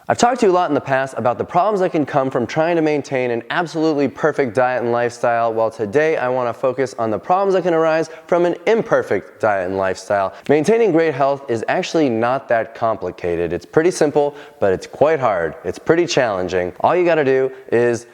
I've talked to you a lot in the past about the problems that can come from trying to maintain an absolutely perfect diet and lifestyle. Well, today I want to focus on the problems that can arise from an imperfect diet and lifestyle. Maintaining great health is actually not that complicated. It's pretty simple, but it's quite hard. It's pretty challenging. All you got to do is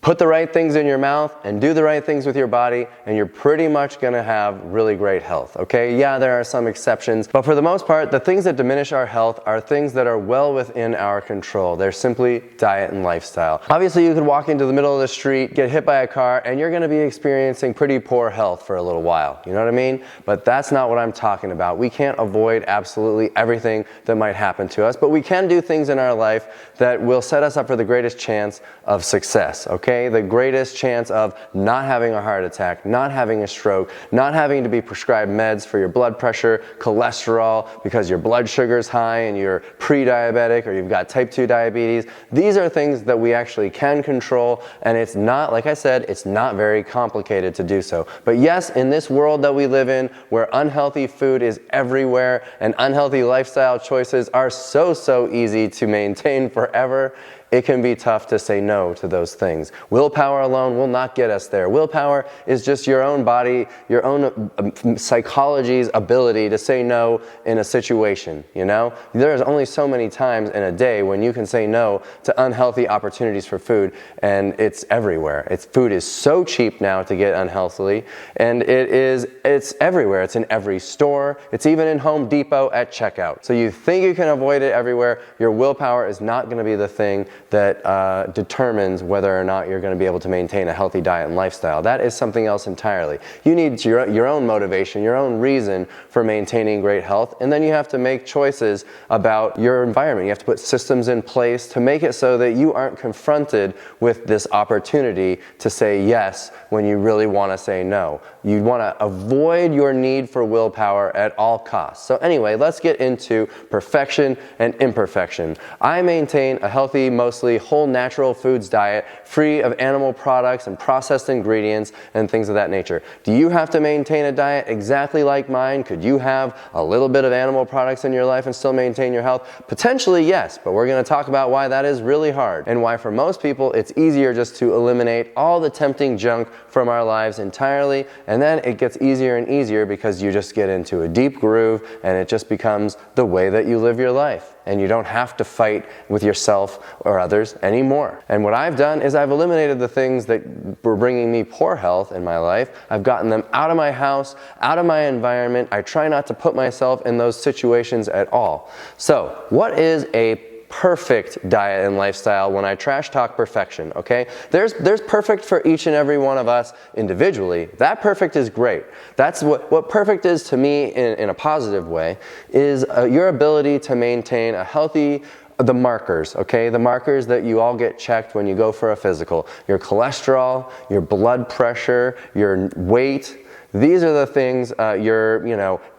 put the right things in your mouth and do the right things with your body, and you're pretty much going to have really great health, okay? Yeah, there are some exceptions, but for the most part, the things that diminish our health are things that are well within our control. They're simply diet and lifestyle. Obviously, you could walk into the middle of the street, get hit by a car, and you're going to be experiencing pretty poor health for a little while. You know what I mean? But that's not what I'm talking about. We can't avoid absolutely everything that might happen to us, but we can do things in our life that will set us up for the greatest chance of success. Okay, the greatest chance of not having a heart attack, not having a stroke, not having to be prescribed meds for your blood pressure, cholesterol, because your blood sugar is high and you're pre-diabetic or you've got type 2 diabetes. These are things that we actually can control, and it's not, like I said, it's not very complicated to do so. But yes, in this world that we live in, where unhealthy food is everywhere and unhealthy lifestyle choices are so easy to maintain forever, it can be tough to say no to those things. Willpower alone will not get us there. Willpower is just your own body, your own psychology's ability to say no in a situation, you know? There's only so many times in a day when you can say no to unhealthy opportunities for food, and it's everywhere. Food is so cheap now to get unhealthily, and it's everywhere. It's in every store. It's even in Home Depot at checkout. So you think you can avoid it everywhere. Your willpower is not going to be the thing that determines whether or not you're going to be able to maintain a healthy diet and lifestyle. That is something else entirely. You need your own motivation, your own reason for maintaining great health, and then you have to make choices about your environment. You have to put systems in place to make it so that you aren't confronted with this opportunity to say yes when you really want to say no. You want to avoid your need for willpower at all costs. So anyway, let's get into perfection and imperfection. I maintain a healthy, mostly whole natural foods diet, free of animal products and processed ingredients and things of that nature. Do you have to maintain a diet exactly like mine? Could you have a little bit of animal products in your life and still maintain your health? Potentially, yes, but we're going to talk about why that is really hard and why for most people it's easier just to eliminate all the tempting junk from our lives entirely, and then it gets easier and easier because you just get into a deep groove and it just becomes the way that you live your life, and you don't have to fight with yourself or others anymore. And what I've done is I've eliminated the things that were bringing me poor health in my life. I've gotten them out of my house, out of my environment. I try not to put myself in those situations at all. So, what is a perfect diet and lifestyle when I trash talk perfection, okay? There's perfect for each and every one of us individually. That perfect is great. That's what perfect is to me in a positive way is your ability to maintain a healthy the markers, okay? The markers that you all get checked when you go for a physical. Your cholesterol, your blood pressure, your weight. These are the things, your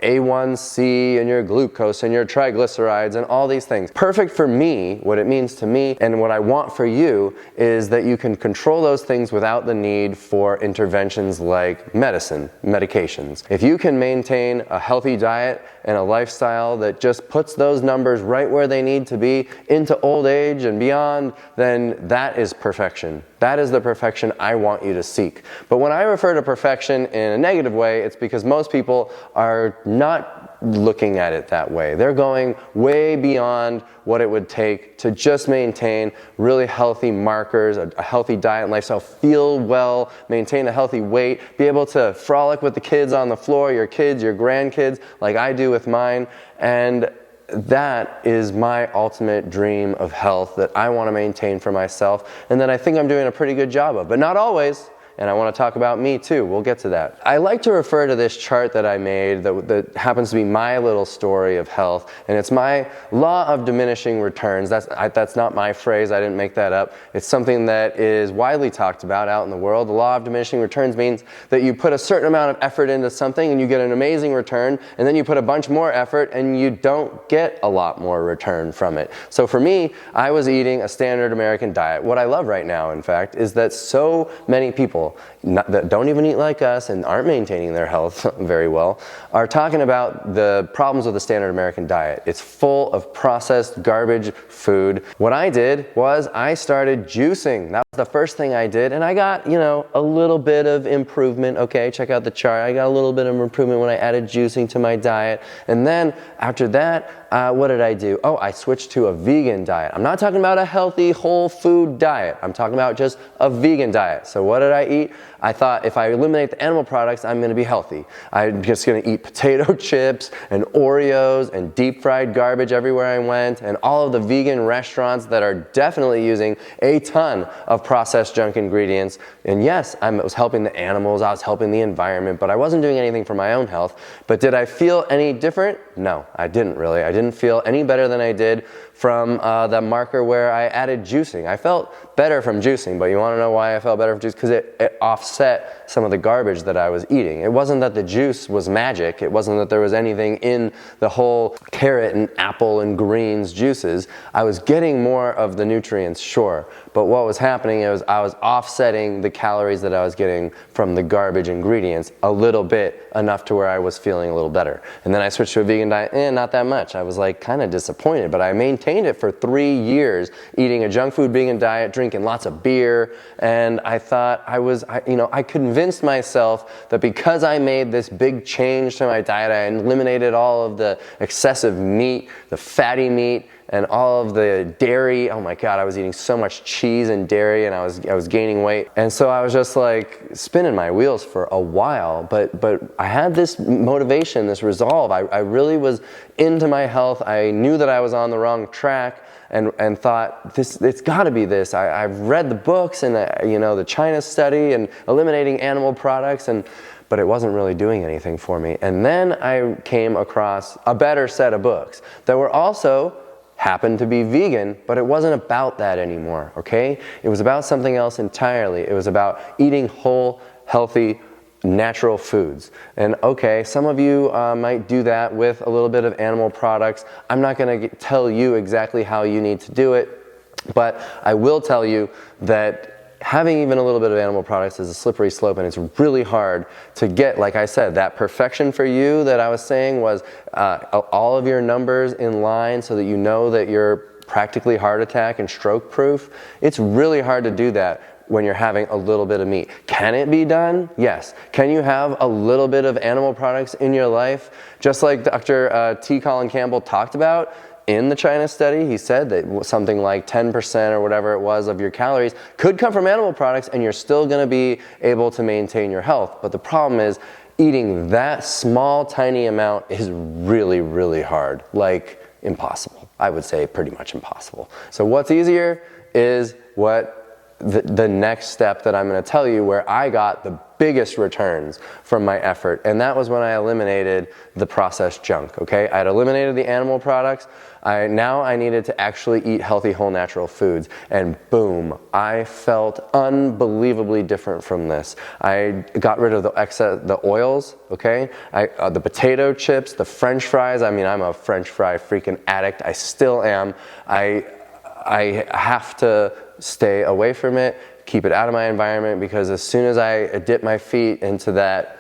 A1C and your glucose and your triglycerides and all these things. Perfect for me, what it means to me and what I want for you is that you can control those things without the need for interventions like medications. If you can maintain a healthy diet and a lifestyle that just puts those numbers right where they need to be into old age and beyond, then that is perfection. That is the perfection I want you to seek. But when I refer to perfection in a negative way, it's because most people are not looking at it that way. They're going way beyond what it would take to just maintain really healthy markers, a healthy diet and lifestyle, feel well, maintain a healthy weight, be able to frolic with the kids on the floor, your kids, your grandkids, like I do with mine, and that is my ultimate dream of health that I want to maintain for myself and that I think I'm doing a pretty good job of, but not always. And I want to talk about me too. We'll get to that. I like to refer to this chart that I made that happens to be my little story of health, and it's my law of diminishing returns. That's not my phrase. I didn't make that up. It's something that is widely talked about out in the world. The law of diminishing returns means that you put a certain amount of effort into something and you get an amazing return, and then you put a bunch more effort and you don't get a lot more return from it. So for me, I was eating a standard American diet. What I love right now, in fact, is that so many people people that don't even eat like us and aren't maintaining their health very well are talking about the problems with the standard American diet. It's full of processed garbage food. What I did was I started juicing. That was the first thing I did, and I got, a little bit of improvement. Okay, check out the chart. I got a little bit of improvement when I added juicing to my diet. And then after that, what did I do? Oh, I switched to a vegan diet. I'm not talking about a healthy whole food diet. I'm talking about just a vegan diet. So what did I eat? I thought if I eliminate the animal products, I'm going to be healthy. I'm just going to eat potato chips and Oreos and deep fried garbage everywhere I went, and all of the vegan restaurants that are definitely using a ton of processed junk ingredients. And yes, I was helping the animals, I was helping the environment, but I wasn't doing anything for my own health. But did I feel any different? No, I didn't really. I didn't feel any better than I did from the marker where I added juicing. I felt better from juicing, but you want to know why I felt better from juice? Because it offset some of the garbage that I was eating. It wasn't that the juice was magic. It wasn't that there was anything in the whole carrot and apple and greens juices. I was getting more of the nutrients, sure, but what was happening is I was offsetting the calories that I was getting from the garbage ingredients a little bit, enough to where I was feeling a little better. And then I switched to a vegan diet, not that much. I was like kind of disappointed, but I maintained it for 3 years, eating a junk food vegan diet, drinking lots of beer, and I thought I convinced myself that because I made this big change to my diet, I eliminated all of the excessive meat, the fatty meat, and all of the dairy. Oh my God, I was eating so much cheese and dairy, and I was gaining weight. And so I was just like spinning my wheels for a while, but I had this motivation, this resolve. I really was into my health. I knew that I was on the wrong track, and thought, it's gotta be this. I've read the books and the China study and eliminating animal products, but it wasn't really doing anything for me. And then I came across a better set of books that were also happened to be vegan, but it wasn't about that anymore, okay? It was about something else entirely. It was about eating whole, healthy, natural foods. And okay, some of you might do that with a little bit of animal products. I'm not gonna tell you exactly how you need to do it, but I will tell you that having even a little bit of animal products is a slippery slope, and it's really hard to get, like I said, that perfection for you that I was saying was all of your numbers in line so that you know that you're practically heart attack and stroke proof. It's really hard to do that when you're having a little bit of meat. Can it be done? Yes. Can you have a little bit of animal products in your life? Just like Dr. T. Colin Campbell talked about, in the China study, he said that something like 10% or whatever it was of your calories could come from animal products, and you're still going to be able to maintain your health. But the problem is eating that small, tiny amount is really, really hard, like impossible. I would say pretty much impossible. So what's easier is the next step that I'm going to tell you, where I got the biggest returns from my effort, and that was when I eliminated the processed junk, okay? I had eliminated the animal products. Now I needed to actually eat healthy, whole, natural foods, and boom, I felt unbelievably different from this. I got rid of the oils, okay? The potato chips, the French fries. I mean, I'm a French fry freaking addict. I still am. I have to stay away from it, keep it out of my environment, because as soon as I dip my feet into that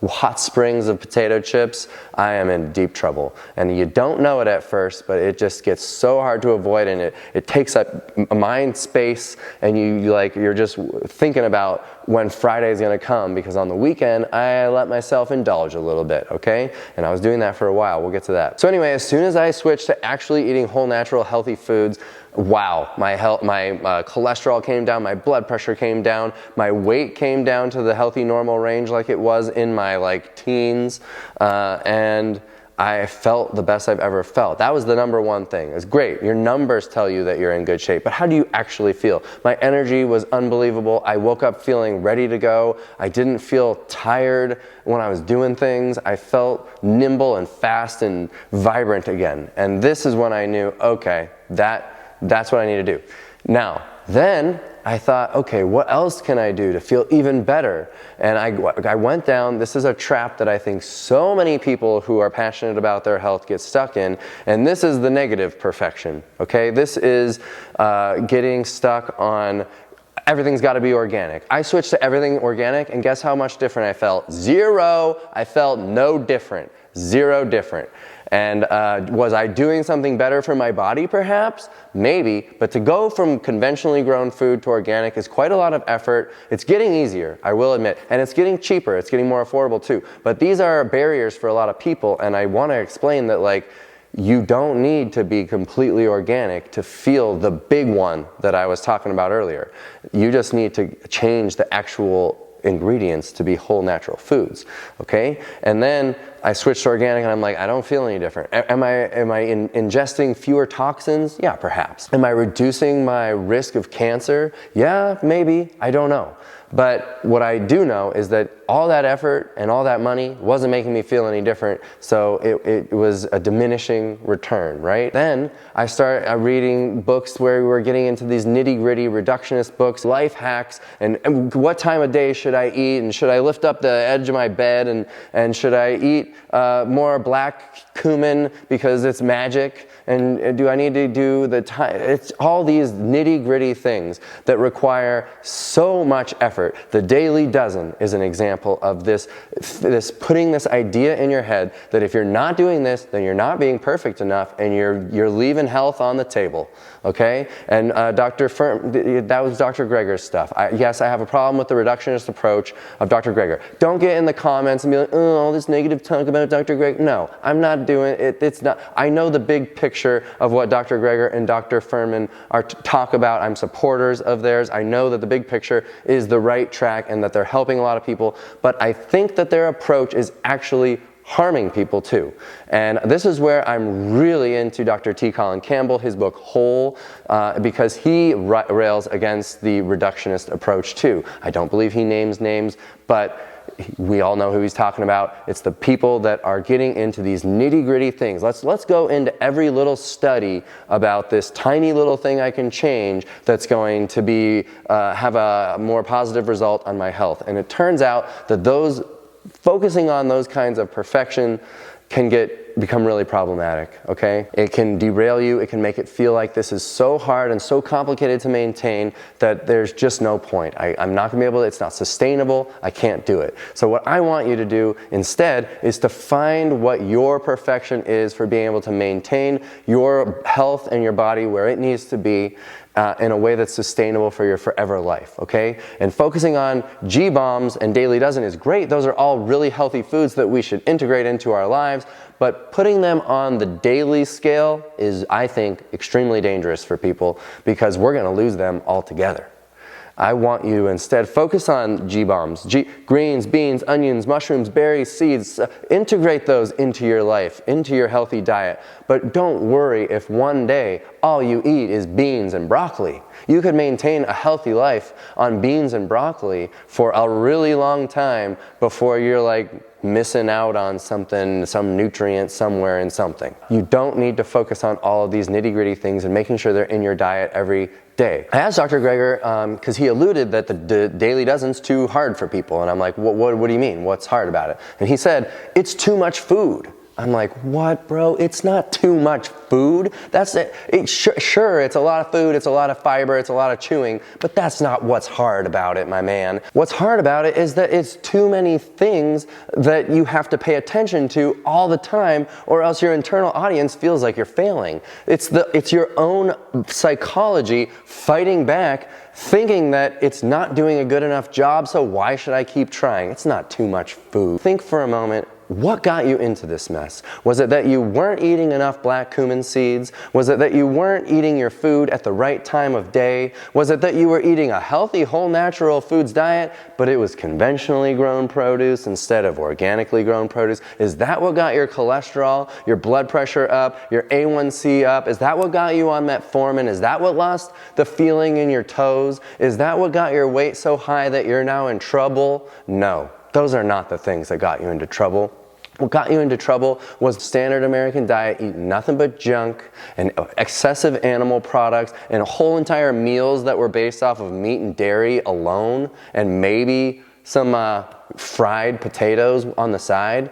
hot springs of potato chips, I am in deep trouble. And you don't know it at first, but it just gets so hard to avoid, and it takes up mind space, and you're just thinking about when Friday is going to come, because on the weekend I let myself indulge a little bit, okay? And I was doing that for a while. We'll get to that. So anyway, as soon as I switched to actually eating whole, natural, healthy foods, wow, my cholesterol came down, my blood pressure came down, my weight came down to the healthy normal range like it was in my teens, and I felt the best I've ever felt. That was the number one thing. It's great. Your numbers tell you that you're in good shape, but how do you actually feel? My energy was unbelievable. I woke up feeling ready to go. I didn't feel tired when I was doing things. I felt nimble and fast and vibrant again. And this is when I knew, okay, that's what I need to do. Now, then I thought, okay, what else can I do to feel even better? And I went down, this is a trap that I think so many people who are passionate about their health get stuck in, and this is the negative perfection, okay? This is getting stuck on everything's got to be organic. I switched to everything organic, and guess how much different I felt? Zero. I felt no different. Zero different. And was I doing something better for my body perhaps? Maybe, but to go from conventionally grown food to organic is quite a lot of effort. It's getting easier, I will admit, and it's getting cheaper, it's getting more affordable too. But these are barriers for a lot of people, and I want to explain that, like, you don't need to be completely organic to feel the big one that I was talking about earlier. You just need to change the actual ingredients to be whole natural foods, okay? And then I switched to organic and I'm like, I don't feel any different. Am I ingesting fewer toxins? Yeah, perhaps. Am I reducing my risk of cancer? Yeah, maybe. I don't know. But what I do know is that all that effort and all that money wasn't making me feel any different, so it was a diminishing return, right? Then I started reading books where we were getting into these nitty-gritty reductionist books, life hacks, and what time of day should I eat, and should I lift up the edge of my bed, and should I eat more black cumin because it's magic, and do I need to do the time? It's all these nitty-gritty things that require so much effort. The Daily Dozen is an example of this putting this idea in your head that if you're not doing this, then you're not being perfect enough, and you're leaving health on the table, okay? And that was Dr. Greger's stuff. Yes, I have a problem with the reductionist approach of Dr. Greger. Don't get in the comments and be like, oh, all this negative talk about Dr. Greger. No, I'm not doing it. It's not. I know the big picture of what Dr. Greger and Dr. Furman talk about. I'm supporters of theirs. I know that the big picture is the right track and that they're helping a lot of people, but I think that their approach is actually harming people too. And this is where I'm really into Dr. T. Colin Campbell, his book Whole, because he rails against the reductionist approach too. I don't believe he names names, but we all know who he's talking about. It's the people that are getting into these nitty-gritty things. Let's go into every little study about this tiny little thing I can change that's going to be have a more positive result on my health. And it turns out that focusing on those kinds of perfection can become really problematic, okay? It can derail you, it can make it feel like this is so hard and so complicated to maintain that there's just no point. I'm not gonna be able to, it's not sustainable, I can't do it. So what I want you to do instead is to find what your perfection is for being able to maintain your health and your body where it needs to be in a way that's sustainable for your forever life, okay? And focusing on G-Bombs and Daily Dozen is great. Those are all really healthy foods that we should integrate into our lives, but putting them on the daily scale is, I think, extremely dangerous for people because we're gonna lose them altogether. I want you to instead focus on G-Bombs, greens, beans, onions, mushrooms, berries, seeds. Integrate those into your life, into your healthy diet. But don't worry if one day all you eat is beans and broccoli. You could maintain a healthy life on beans and broccoli for a really long time before you're like missing out on something, some nutrient somewhere in something. You don't need to focus on all of these nitty-gritty things and making sure they're in your diet every day. I asked Dr. Greger, because he alluded that the Daily Dozen's too hard for people, and I'm like, what do you mean? What's hard about it? And he said, it's too much food. I'm like, what, bro? It's not too much food. That's it. Sure, it's a lot of food, it's a lot of fiber, it's a lot of chewing, but that's not what's hard about it, my man. What's hard about it is that it's too many things that you have to pay attention to all the time, or else your internal audience feels like you're failing. It's your own psychology fighting back, thinking that it's not doing a good enough job, so why should I keep trying? It's not too much food. Think for a moment. What got you into this mess? Was it that you weren't eating enough black cumin seeds? Was it that you weren't eating your food at the right time of day? Was it that you were eating a healthy, whole natural foods diet, but it was conventionally grown produce instead of organically grown produce? Is that what got your cholesterol, your blood pressure up, your A1C up? Is that what got you on metformin? Is that what lost the feeling in your toes? Is that what got your weight so high that you're now in trouble? No, those are not the things that got you into trouble. What got you into trouble was the standard American diet, eating nothing but junk and excessive animal products and whole entire meals that were based off of meat and dairy alone and maybe some fried potatoes on the side.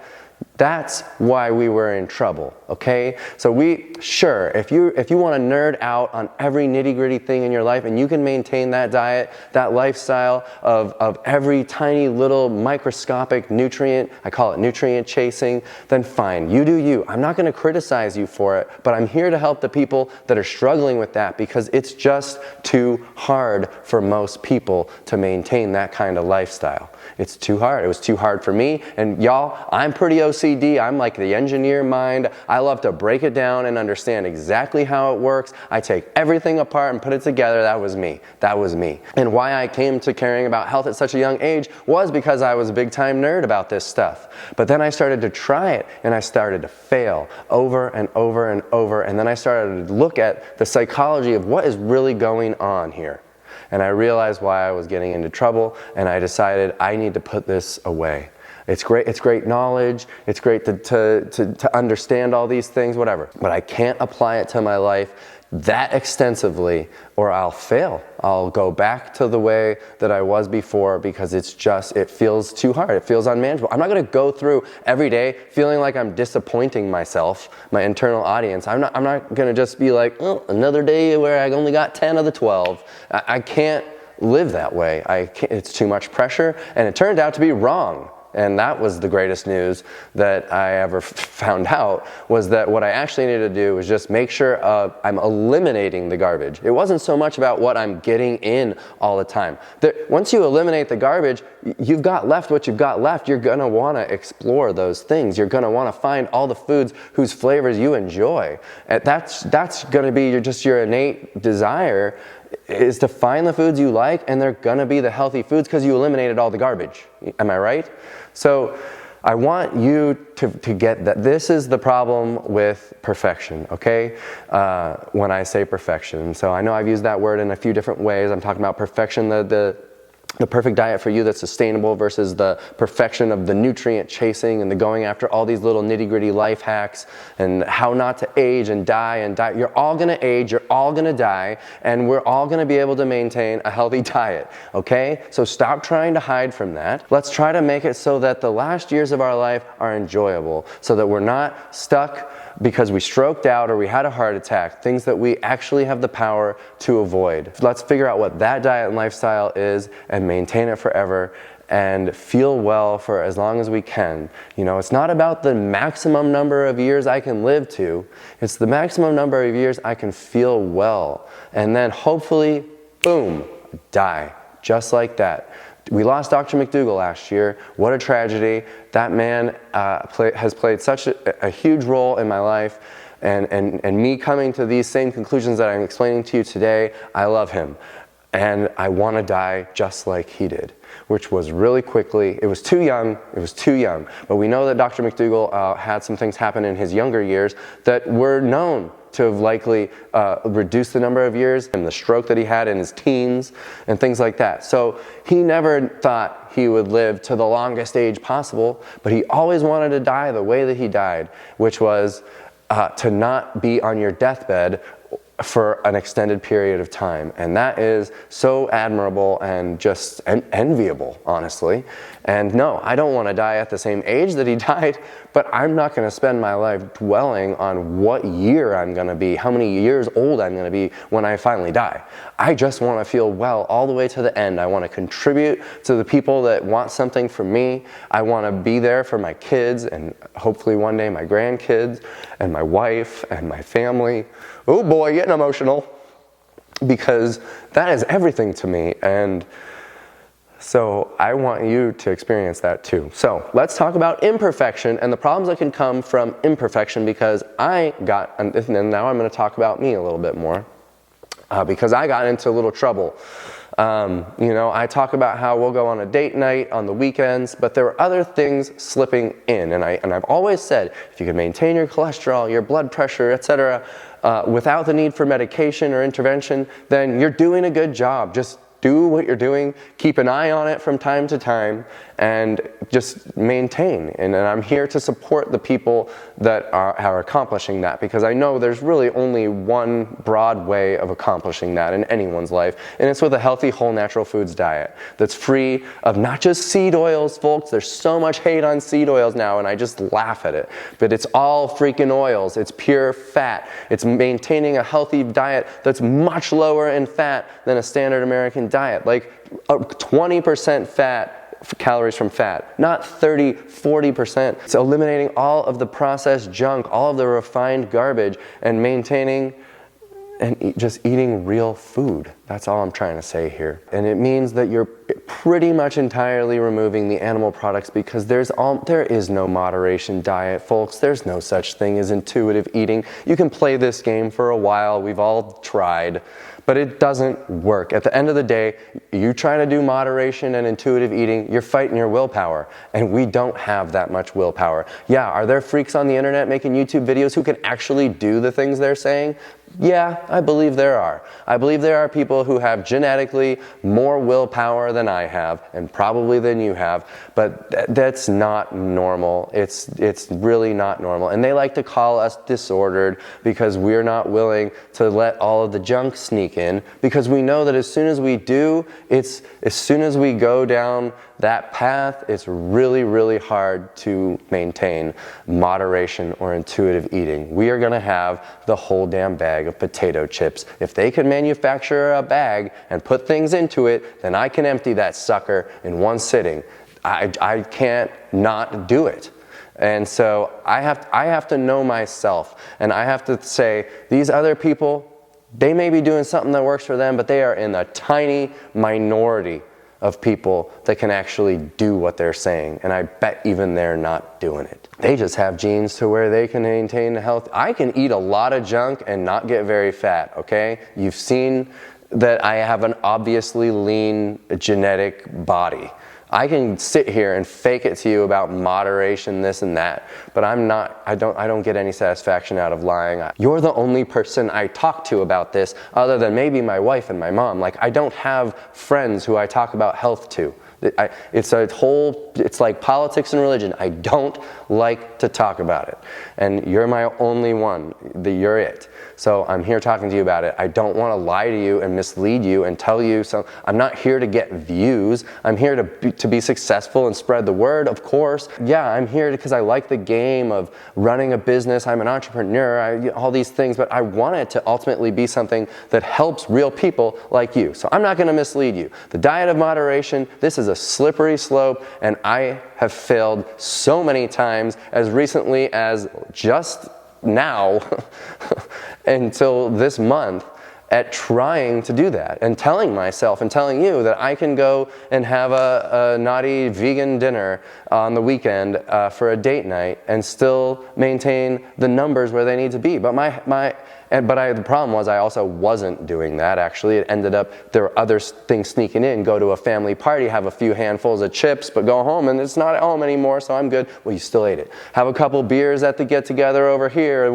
That's why we were in trouble, okay? So sure, if you want to nerd out on every nitty-gritty thing in your life and you can maintain that diet, that lifestyle of every tiny little microscopic nutrient, I call it nutrient chasing, then fine, you do you. I'm not going to criticize you for it, but I'm here to help the people that are struggling with that because it's just too hard for most people to maintain that kind of lifestyle. It's too hard. It was too hard for me, and y'all, I'm pretty OCD. I'm like the engineer mind. I love to break it down and understand exactly how it works. I take everything apart and put it together. That was me. That was me. And why I came to caring about health at such a young age was because I was a big time nerd about this stuff. But then I started to try it, and I started to fail over and over and over, and then I started to look at the psychology of what is really going on here. And I realized why I was getting into trouble, and I decided I need to put this away. It's great knowledge, it's great to understand all these things, whatever. But I can't apply it to my life that extensively or I'll fail. I'll go back to the way that I was before because it feels too hard. It feels unmanageable. I'm not going to go through every day feeling like I'm disappointing myself, my internal audience. I'm not going to just be like, oh, another day where I only got 10 of the 12. I can't live that way. It's too much pressure, and it turned out to be wrong. And that was the greatest news that I ever found out, was that what I actually needed to do was just make sure I'm eliminating the garbage. It wasn't so much about what I'm getting in all the time. Once you eliminate the garbage, you've got left what you've got left. You're going to want to explore those things. You're going to want to find all the foods whose flavors you enjoy. And that's going to be just your innate desire, is to find the foods you like, and they're gonna be the healthy foods because you eliminated all the garbage. Am I right? So I want you to get that this is the problem with perfection, okay? When I say perfection. So I know I've used that word in a few different ways. I'm talking about perfection, the perfect diet for you that's sustainable versus the perfection of the nutrient chasing and the going after all these little nitty-gritty life hacks and how not to age and die. You're all going to age, you're all going to die, and we're all going to be able to maintain a healthy diet, okay? So stop trying to hide from that. Let's try to make it so that the last years of our life are enjoyable, so that we're not stuck because we stroked out or we had a heart attack, things that we actually have the power to avoid. Let's figure out what that diet and lifestyle is and maintain it forever and feel well for as long as we can. You know, it's not about the maximum number of years I can live to, it's the maximum number of years I can feel well. And then hopefully, boom, die, just like that. We lost Dr. McDougall last year. What a tragedy. That man has played such a huge role in my life, and me coming to these same conclusions that I'm explaining to you today. I love him, and I want to die just like he did, which was really quickly. It was too young. But we know that Dr. McDougall had some things happen in his younger years that were known to have likely reduced the number of years, and the stroke that he had in his teens and things like that. So he never thought he would live to the longest age possible, but he always wanted to die the way that he died, which was to not be on your deathbed for an extended period of time. And that is so admirable and just enviable, honestly. And no, I don't want to die at the same age that he died, but I'm not going to spend my life dwelling on what year I'm going to be, how many years old I'm going to be when I finally die. I just want to feel well all the way to the end. I want to contribute to the people that want something from me. I want to be there for my kids and hopefully one day my grandkids and my wife and my family. Oh boy, getting emotional, because that is everything to me, and so I want you to experience that too. So let's talk about imperfection and the problems that can come from imperfection, because and now I'm going to talk about me a little bit more, because I got into a little trouble. I talk about how we'll go on a date night on the weekends, but there were other things slipping in, and I've always said, if you can maintain your cholesterol, your blood pressure, etc., without the need for medication or intervention, then you're doing a good job. Just do what you're doing, keep an eye on it from time to time, and just maintain. And I'm here to support the people that are accomplishing that, because I know there's really only one broad way of accomplishing that in anyone's life, and it's with a healthy, whole, natural foods diet that's free of not just seed oils, folks. There's so much hate on seed oils now, and I just laugh at it. But it's all freaking oils. It's pure fat. It's maintaining a healthy diet that's much lower in fat than a standard American diet, like 20% fat, calories from fat, not 30, 40%. It's eliminating all of the processed junk, all of the refined garbage, and maintaining and just eating real food. That's all I'm trying to say here. And it means that you're pretty much entirely removing the animal products, because there is no moderation diet, folks. There's no such thing as intuitive eating. You can play this game for a while. We've all tried. But it doesn't work. At the end of the day, you try to do moderation and intuitive eating, you're fighting your willpower. And we don't have that much willpower. Yeah, are there freaks on the internet making YouTube videos who can actually do the things they're saying? Yeah, I believe there are. I believe there are people who have genetically more willpower than I have, and probably than you have, but that's not normal. It's really not normal. And they like to call us disordered because we're not willing to let all of the junk sneak in, because we know that as soon as we do, as soon as we go down that path, it's really, really hard to maintain moderation or intuitive eating. We are gonna have the whole damn bag of potato chips. If they can manufacture a bag and put things into it, then I can empty that sucker in one sitting. I can't not do it. And so I have to know myself, and I have to say, these other people, they may be doing something that works for them, but they are in a tiny minority of people that can actually do what they're saying, and I bet even they're not doing it. They just have genes to where they can maintain health. I can eat a lot of junk and not get very fat, okay? You've seen that I have an obviously lean genetic body. I can sit here and fake it to you about moderation, this and that, but I don't get any satisfaction out of lying. You're the only person I talk to about this, other than maybe my wife and my mom. Like, I don't have friends who I talk about health to. It's like politics and religion. I don't like to talk about it. And you're my only one. You're it. So I'm here talking to you about it. I don't want to lie to you and mislead you and tell you so. I'm not here to get views. I'm here to be successful and spread the word, of course. Yeah, I'm here because I like the game of running a business. I'm an entrepreneur, all these things, but I want it to ultimately be something that helps real people like you. So I'm not going to mislead you. The diet of moderation, this is a slippery slope, and I have failed so many times, as recently as just now until this month, at trying to do that and telling myself and telling you that I can go and have a naughty vegan dinner on the weekend for a date night and still maintain the numbers where they need to be. But the problem was I also wasn't doing that, actually. It ended up, there were other things sneaking in. Go to a family party, have a few handfuls of chips, but go home and it's not at home anymore, so I'm good. Well, you still ate it. Have a couple beers at the get-together over here,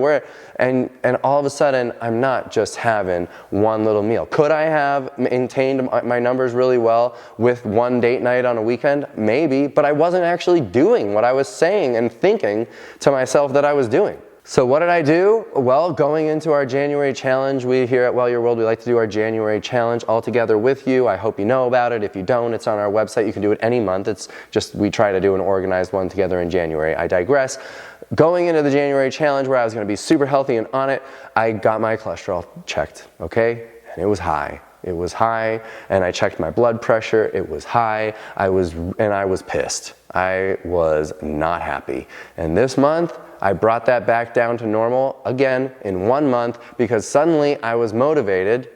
and all of a sudden, I'm not just having one little meal. Could I have maintained my numbers really well with one date night on a weekend? Maybe, but I wasn't actually doing what I was saying and thinking to myself that I was doing. So what did I do? Well, going into our January challenge, we here at Well Your World, we like to do our January challenge all together with you. I hope you know about it. If you don't, it's on our website. You can do it any month. It's just, we try to do an organized one together in January. I digress. Going into the January challenge, where I was going to be super healthy and on it, I got my cholesterol checked, okay? And it was high. It was high, and I checked my blood pressure. It was high. I was pissed. I was not happy. And this month, I brought that back down to normal again in 1 month, because suddenly I was motivated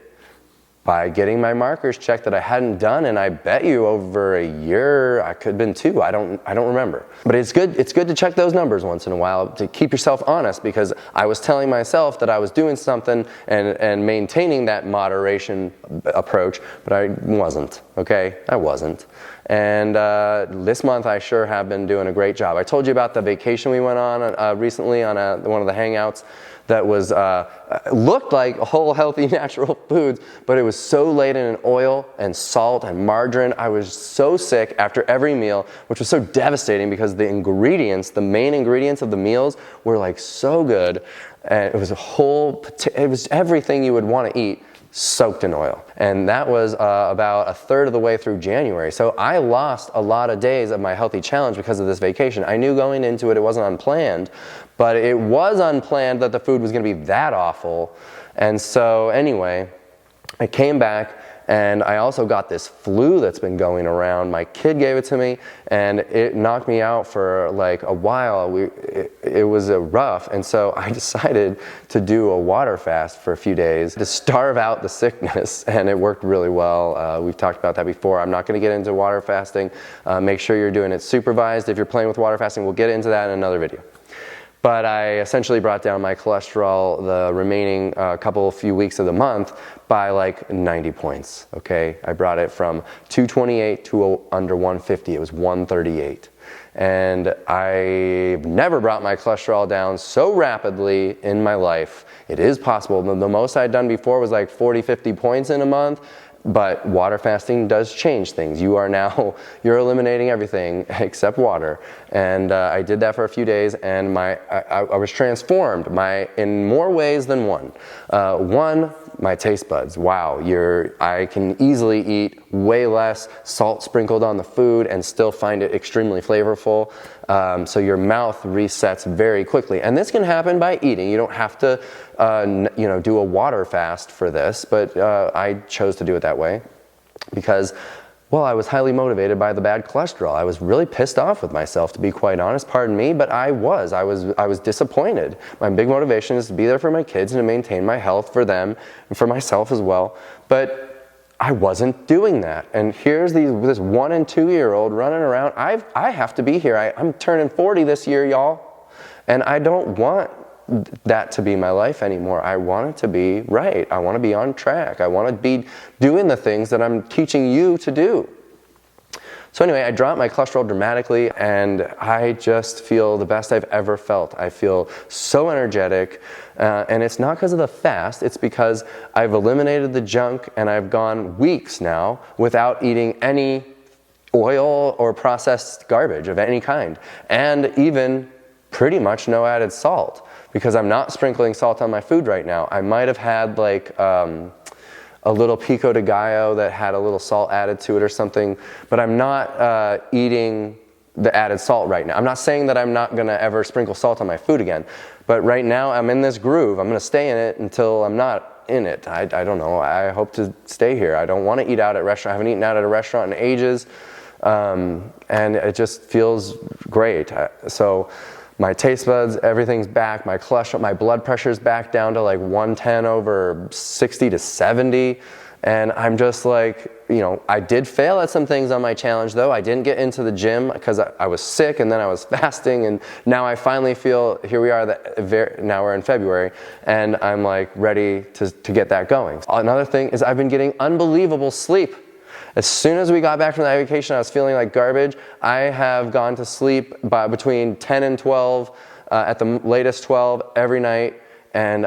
by getting my markers checked that I hadn't done, and I bet you over a year, I could have been 2, I don't remember. But it's good to check those numbers once in a while to keep yourself honest, because I was telling myself that I was doing something and maintaining that moderation approach, but I wasn't, okay? I wasn't. And this month I sure have been doing a great job. I told you about the vacation we went on recently on one of the hangouts. that was looked like whole, healthy, natural foods, but it was so laden in oil and salt and margarine. I was so sick after every meal, which was so devastating because the ingredients, the main ingredients of the meals were like so good. And it was it was everything you would want to eat soaked in oil. And that was about a third of the way through January. So I lost a lot of days of my healthy challenge because of this vacation. I knew going into it, it wasn't unplanned, but it was unplanned that the food was going to be that awful. And so anyway, I came back, and I also got this flu that's been going around. My kid gave it to me, and it knocked me out for like a while. It was rough, and so I decided to do a water fast for a few days to starve out the sickness, and it worked really well. We've talked about that before. I'm not going to get into water fasting. Make sure you're doing it supervised. If you're playing with water fasting, we'll get into that in another video. But I essentially brought down my cholesterol the remaining few weeks of the month by like 90 points, okay? I brought it from 228 to under 150. It was 138. And I've never brought my cholesterol down so rapidly in my life. It is possible. The most I'd done before was like 40, 50 points in a month. But water fasting does change things. You're eliminating everything except water. And I did that for a few days, and I was transformed in more ways than one. One, my taste buds. Wow, I can easily eat way less salt sprinkled on the food and still find it extremely flavorful. So your mouth resets very quickly. And this can happen by eating. You don't have to do a water fast for this, but I chose to do it that way because, well, I was highly motivated by the bad cholesterol. I was really pissed off with myself, to be quite honest, pardon me, but I was disappointed. My big motivation is to be there for my kids and to maintain my health for them and for myself as well. But I wasn't doing that. And here's this 1 and 2 year old running around. I have to be here. I'm turning 40 this year, y'all. And I don't want that to be my life anymore. I want it to be right. I want to be on track. I want to be doing the things that I'm teaching you to do. So anyway, I dropped my cholesterol dramatically, and I just feel the best I've ever felt. I feel so energetic, and it's not because of the fast. It's because I've eliminated the junk, and I've gone weeks now without eating any oil or processed garbage of any kind, and even pretty much no added salt, because I'm not sprinkling salt on my food right now. I might have had like a little pico de gallo that had a little salt added to it or something, but I'm not eating the added salt right now. I'm not saying that I'm not going to ever sprinkle salt on my food again, but right now I'm in this groove. I'm going to stay in it until I'm not in it. I don't know. I hope to stay here. I don't want to eat out at a restaurant. I haven't eaten out at a restaurant in ages, and it just feels great. So my taste buds, everything's back. My cholesterol, my blood pressure's back down to like 110/60 to 70. And I'm just like, I did fail at some things on my challenge though. I didn't get into the gym because I was sick, and then I was fasting, and now I finally feel, here we are, now we're in February, and I'm like ready to get that going. Another thing is I've been getting unbelievable sleep. As soon as we got back from that vacation, I was feeling like garbage. I have gone to sleep by between 10 and 12, at the latest 12 every night. And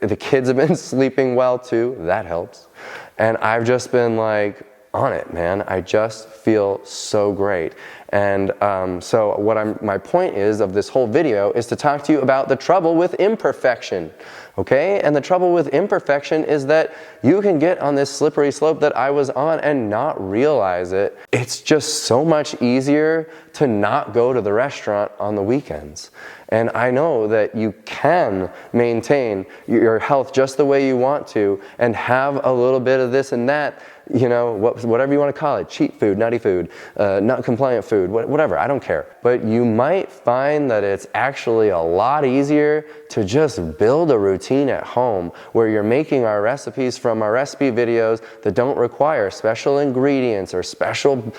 the kids have been sleeping well too. That helps. And I've just been like on it, man. I just feel so great. And so my point is of this whole video is to talk to you about the trouble with imperfection. Okay? And the trouble with imperfection is that you can get on this slippery slope that I was on and not realize it. It's just so much easier to not go to the restaurant on the weekends. And I know that you can maintain your health just the way you want to and have a little bit of this and that, whatever you want to call it, cheat food, nutty food, nut compliant food, whatever, I don't care. But you might find that it's actually a lot easier to just build a routine at home where you're making our recipes from our recipe videos that don't require special ingredients or special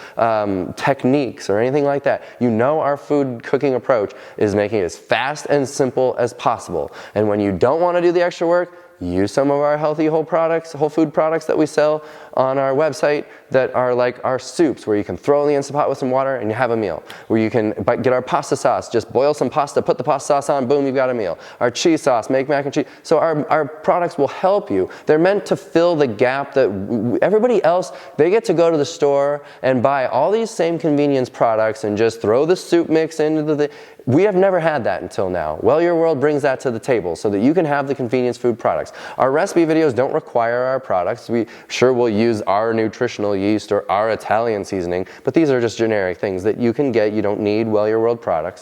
techniques or anything like that. Our food cooking approach is making it as fast and simple as possible. And when you don't want to do the extra work, use some of our healthy whole food products that we sell on our website that are like our soups, where you can throw in the Instant Pot with some water and you have a meal. Where you can get our pasta sauce, just boil some pasta, put the pasta sauce on, boom, you've got a meal. Our cheese sauce, make mac and cheese. So our products will help you. They're meant to fill the gap that everybody else, they get to go to the store and buy all these same convenience products and just throw the soup mix into the. We have never had that until now. Well Your World brings that to the table so that you can have the convenience food products. Our recipe videos don't require our products. We sure will use our nutritional yeast or our Italian seasoning, but these are just generic things that you can get. You don't need Well Your World products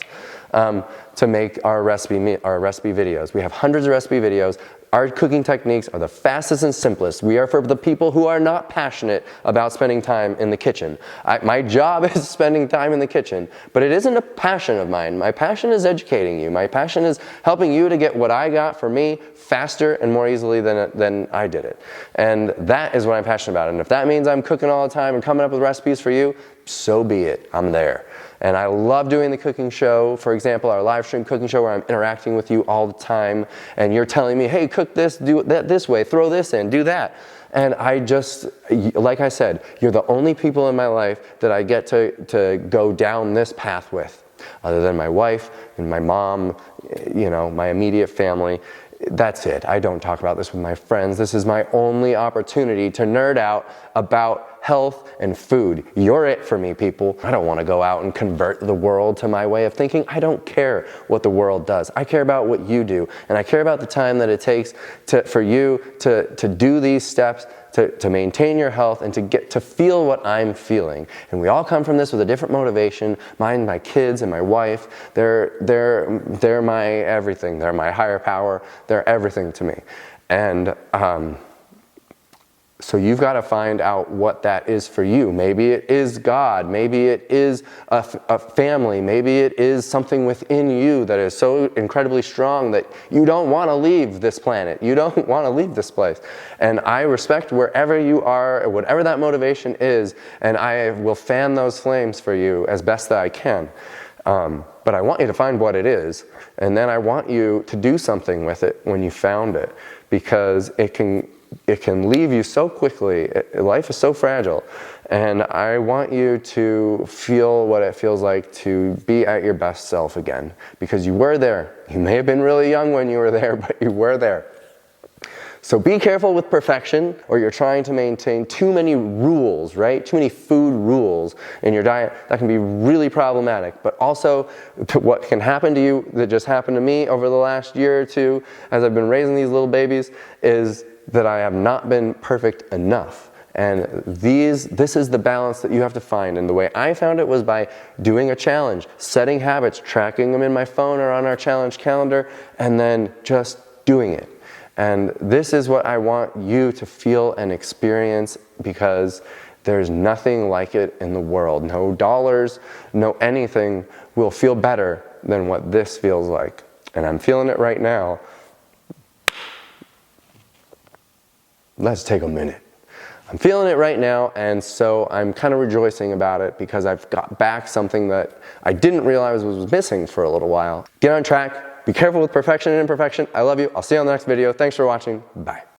to make our recipe videos. We have hundreds of recipe videos. Our cooking techniques are the fastest and simplest. We are for the people who are not passionate about spending time in the kitchen. My job is spending time in the kitchen, but it isn't a passion of mine. My passion is educating you. My passion is helping you to get what I got for me faster and more easily than I did it. And that is what I'm passionate about. And if that means I'm cooking all the time and coming up with recipes for you, so be it. I'm there. And I love doing the cooking show. For example, our live stream cooking show, where I'm interacting with you all the time and you're telling me, hey, cook this, do that this way, throw this in, do that. And I just, like I said, you're the only people in my life that I get to go down this path with, other than my wife and my mom, you know, my immediate family. That's it. I don't talk about this with my friends. This is my only opportunity to nerd out about health and food. You're it for me, people. I don't want to go out and convert the world to my way of thinking. I don't care what the world does. I care about what you do. And I care about the time that it takes for you to do these steps, to maintain your health and to get to feel what I'm feeling. And we all come from this with a different motivation. Mine, my kids, and my wife, they're my everything. They're my higher power. They're everything to me. And so you've got to find out what that is for you. Maybe it is God. Maybe it is a family. Maybe it is something within you that is so incredibly strong that you don't want to leave this planet. You don't want to leave this place. And I respect wherever you are, whatever that motivation is, and I will fan those flames for you as best that I can. But I want you to find what it is, and then I want you to do something with it when you found it, because it can leave you so quickly. Life is so fragile. And I want you to feel what it feels like to be at your best self again, because you were there. You may have been really young when you were there, but you were there. So be careful with perfection, or you're trying to maintain too many rules, right? Too many food rules in your diet. That can be really problematic. But also, what can happen to you that just happened to me over the last year or two as I've been raising these little babies is that I have not been perfect enough. And this is the balance that you have to find. And the way I found it was by doing a challenge, setting habits, tracking them in my phone or on our challenge calendar, and then just doing it. And this is what I want you to feel and experience, because there's nothing like it in the world. No dollars, no anything will feel better than what this feels like. And I'm feeling it right now. Let's take a minute. I'm feeling it right now, and so I'm kind of rejoicing about it, because I've got back something that I didn't realize was missing for a little while. Get on track. Be careful with perfection and imperfection. I love you. I'll see you on the next video. Thanks for watching. Bye.